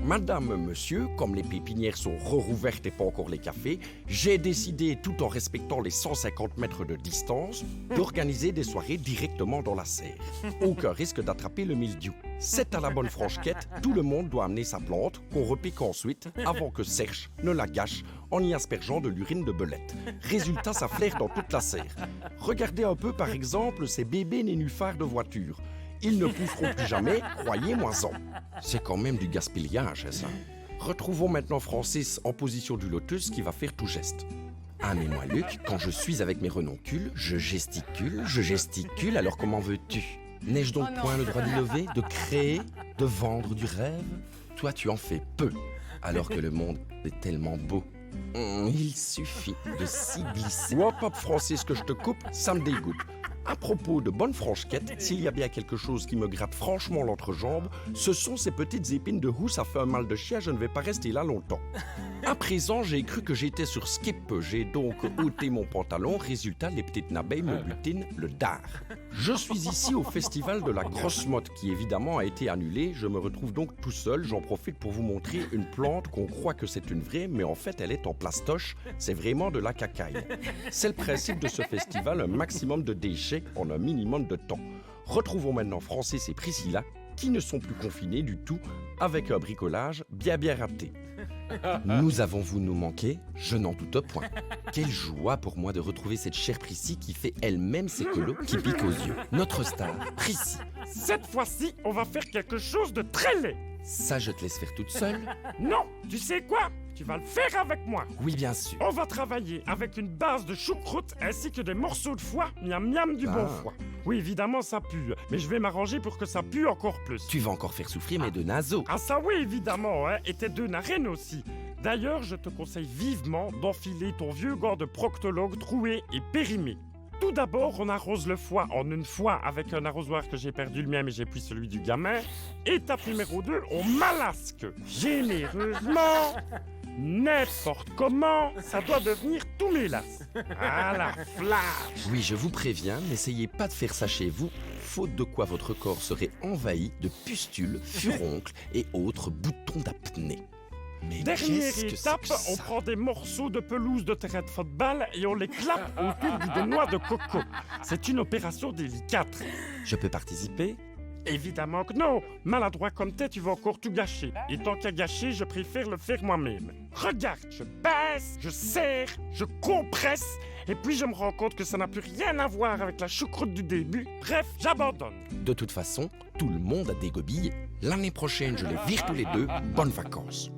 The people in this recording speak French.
Madame, monsieur, comme les pépinières sont rouvertes et pas encore les cafés, j'ai décidé, tout en respectant les 150 mètres de distance, d'organiser des soirées directement dans la serre. Aucun risque d'attraper le mildiou. C'est à la bonne franchette, tout le monde doit amener sa plante, qu'on repique ensuite, avant que Serge ne la gâche en y aspergeant de l'urine de belette. Résultat, ça flaire dans toute la serre. Regardez un peu, par exemple, ces bébés nénuphars de voiture. Ils ne pousseront plus jamais, croyez-moi-en. C'est quand même du gaspillage, ça. Retrouvons maintenant Francis en position du lotus qui va faire tout geste. Ah mais moi, Luc, quand je suis avec mes renoncules, je gesticule, alors comment veux-tu? N'ai-je donc point le droit d'innover, de créer, de vendre du rêve? Toi, tu en fais peu, alors que le monde est tellement beau. Il suffit de s'y glisser. Hop, hop, Francis, que je te coupe, ça me dégoûte. À propos de bonne franchette, s'il y a bien quelque chose qui me gratte franchement l'entrejambe, ce sont ces petites épines de houx, ça fait un mal de chien, je ne vais pas rester là longtemps. À présent, j'ai cru que j'étais sur Skip, j'ai donc ôté mon pantalon, résultat, les petites abeilles me butinent le dard. Je suis ici au festival de la grosse motte qui évidemment a été annulé, je me retrouve donc tout seul, j'en profite pour vous montrer une plante qu'on croit que c'est une vraie, mais en fait elle est en plastoche, c'est vraiment de la cacaille. C'est le principe de ce festival, un maximum de déchets en un minimum de temps. Retrouvons maintenant Francis et Priscilla, qui ne sont plus confinés du tout, avec un bricolage bien raté. Nous avons-vous nous manqué? Je n'en doute point. Quelle joie pour moi de retrouver cette chère Prissy qui fait elle-même ses colos qui piquent aux yeux. Notre star, Prissy. Cette fois-ci, on va faire quelque chose de très laid. Ça, je te laisse faire toute seule? Non, tu sais quoi? Tu vas le faire avec moi. Oui, bien sûr. On va travailler avec une base de choucroute ainsi que des morceaux de foie, miam miam du bon foie. Oui, évidemment, ça pue, mais je vais m'arranger pour que ça pue encore plus. Tu vas encore faire souffrir mes deux naseaux. Ah ça oui, évidemment, hein, et tes deux narines aussi. D'ailleurs, je te conseille vivement d'enfiler ton vieux gant de proctologue troué et périmé. Tout d'abord, on arrose le foie en une fois avec un arrosoir que j'ai perdu le mien, mais j'ai pris celui du gamin. Étape numéro 2, on malasque généreusement, n'importe comment, ça doit devenir tout mélasse. À la flash. Oui, je vous préviens, n'essayez pas de faire ça chez vous, faute de quoi votre corps serait envahi de pustules, furoncles et autres boutons d'apnée. Mais dernière étape, on prend des morceaux de pelouse de terrain de football et on les clappe autour des noix de coco. C'est une opération délicate. Je peux participer? Évidemment que non. Maladroit comme t'es, tu vas encore tout gâcher. Et tant qu'à gâcher, je préfère le faire moi-même. Regarde, je baisse, je serre, je compresse, et puis je me rends compte que ça n'a plus rien à voir avec la choucroute du début. Bref, j'abandonne. De toute façon, tout le monde a dégobillé. L'année prochaine, je les vire tous les deux. Bonnes vacances.